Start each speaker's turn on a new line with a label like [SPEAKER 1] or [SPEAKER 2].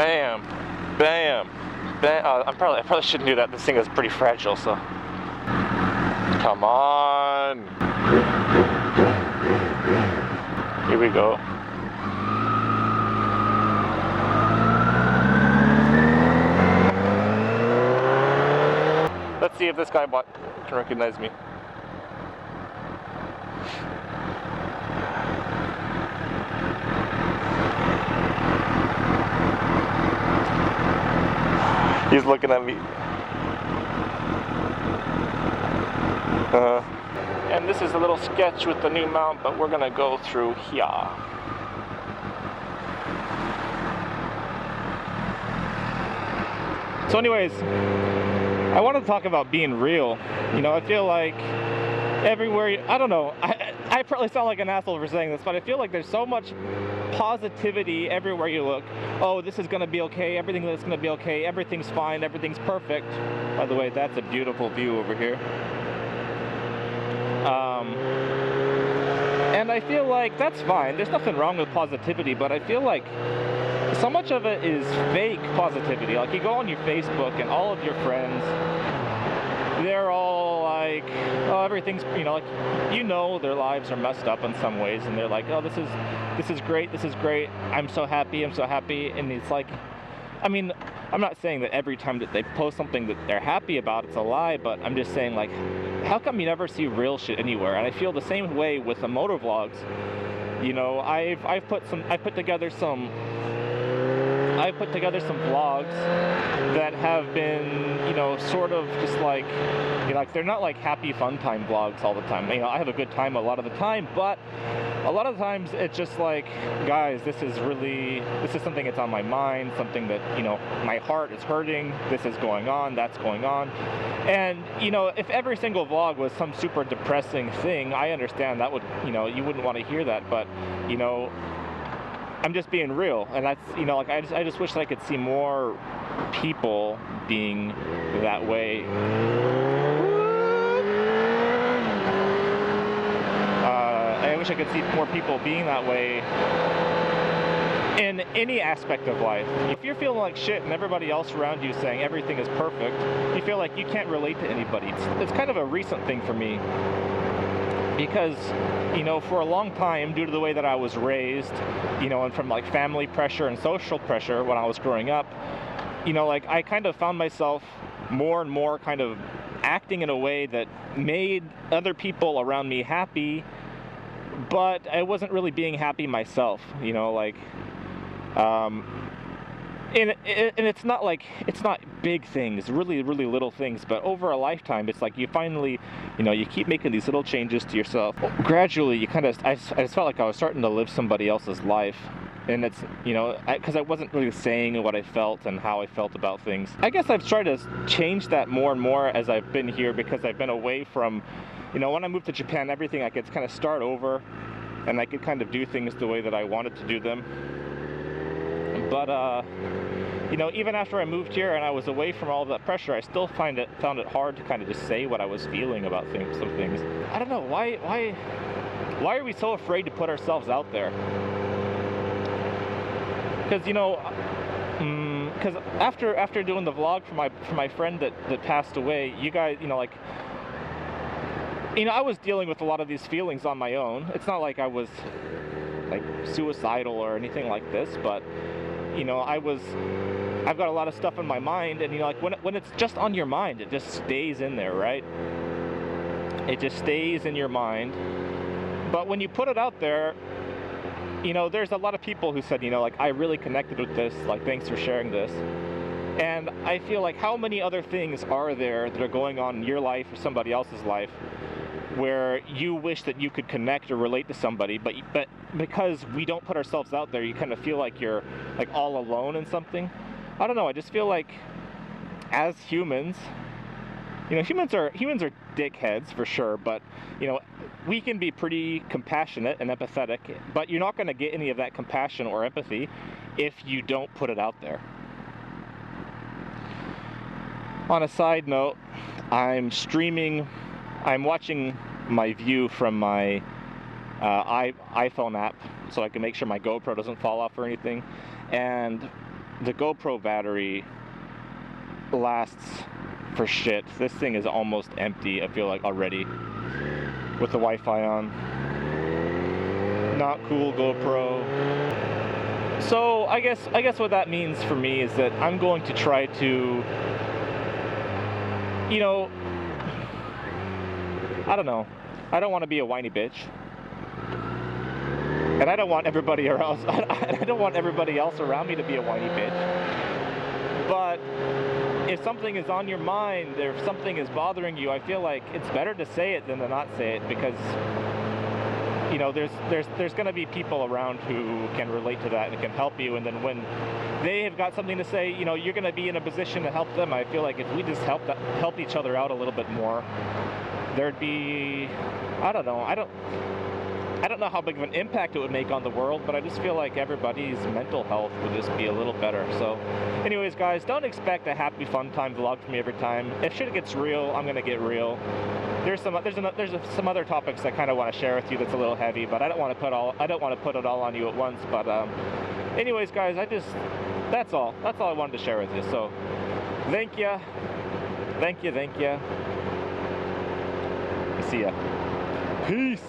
[SPEAKER 1] Bam, bam, bam. I probably shouldn't do that. This thing is pretty fragile, so. Come on. Here we go. Let's see if this guy can recognize me. He's looking at me. And this is a little sketch with the new mount, but we're gonna go through here. So anyways, I want to talk about being real. You know, I feel like everywhere, I don't know, I probably sound like an asshole for saying this, but I feel like there's so much positivity everywhere you look. Oh, this is going to be okay, everything is going to be okay, everything's fine, everything's perfect. By the way, that's a beautiful view over here. And I feel like that's fine, there's nothing wrong with positivity, but I feel like so much of it is fake positivity. Like, you go on your Facebook and all of your friends, they're all like, oh, everything's, you know, like, you know, their lives are messed up in some ways, and they're like, oh, this is great, this is great, I'm so happy, and it's like, I mean, I'm not saying that every time that they post something that they're happy about, it's a lie, but I'm just saying, like, how come you never see real shit anywhere? And I feel the same way with the motovlogs. You know, I've put together some vlogs that have been, you know, sort of just like, you know, like, they're not like happy fun time vlogs all the time. You know, I have a good time a lot of the time, but a lot of times it's just like, guys, this is something that's on my mind, something that, you know, my heart is hurting, this is going on, that's going on. And, you know, if every single vlog was some super depressing thing, I understand that would, you know, you wouldn't want to hear that, but, you know, I'm just being real, and that's, you know, like, I just wish that I could see more people being that way. I wish I could see more people being that way in any aspect of life. If you're feeling like shit and everybody else around you is saying everything is perfect, you feel like you can't relate to anybody. It's kind of a recent thing for me. Because, you know, for a long time, due to the way that I was raised, you know, and from like family pressure and social pressure when I was growing up, you know, like, I kind of found myself more and more kind of acting in a way that made other people around me happy, but I wasn't really being happy myself, you know, like, and it's not like, it's not big things, really little things, but over a lifetime, it's like you finally, you know, you keep making these little changes to yourself. Gradually, you kind of, I just felt like I was starting to live somebody else's life. And it's, you know, because I wasn't really saying what I felt and how I felt about things. I guess I've tried to change that more and more as I've been here, because I've been away from, you know, when I moved to Japan, everything, I could kind of start over, and I could kind of do things the way that I wanted to do them. But, you know, even after I moved here and I was away from all that pressure, I still found it hard to kind of just say what I was feeling about some things. I don't know, why are we so afraid to put ourselves out there? Because, you know, because after doing the vlog for my friend that passed away, you guys, you know, like, you know, I was dealing with a lot of these feelings on my own. It's not like I was like suicidal or anything like this, but, you know, I've got a lot of stuff in my mind, and, you know, like, when it's just on your mind, it just stays in there, right? It just stays in your mind. But when you put it out there, you know, there's a lot of people who said, you know, like, I really connected with this, like, thanks for sharing this. And I feel like, how many other things are there that are going on in your life or somebody else's life where you wish that you could connect or relate to somebody, but because we don't put ourselves out there, you kind of feel like you're, like, all alone in something. I don't know, I just feel like, as humans, you know, humans are dickheads for sure, but, you know, we can be pretty compassionate and empathetic, but you're not going to get any of that compassion or empathy if you don't put it out there. On a side note, I'm watching my view from my iPhone app, so I can make sure my GoPro doesn't fall off or anything. And the GoPro battery lasts for shit. This thing is almost empty, I feel like, already, with the Wi-Fi on. Not cool, GoPro. So I guess what that means for me is that I'm going to try to, you know, I don't know. I don't want to be a whiny bitch. And I don't want everybody else. I don't want everybody else around me to be a whiny bitch. But if something is on your mind, or if something is bothering you, I feel like it's better to say it than to not say it, because you know there's going to be people around who can relate to that and can help you. And then when they have got something to say, you know, you're going to be in a position to help them. I feel like if we just help each other out a little bit more, there'd be, I don't know. I don't know how big of an impact it would make on the world, but I just feel like everybody's mental health would just be a little better. So anyways, guys, don't expect a happy fun time vlog from me every time. If shit gets real, I'm gonna get real. There's some other topics I kind of want to share with you that's a little heavy, but I don't want to put it all on you at once. But anyways, guys, that's all I wanted to share with you. So thank you. See ya. Peace.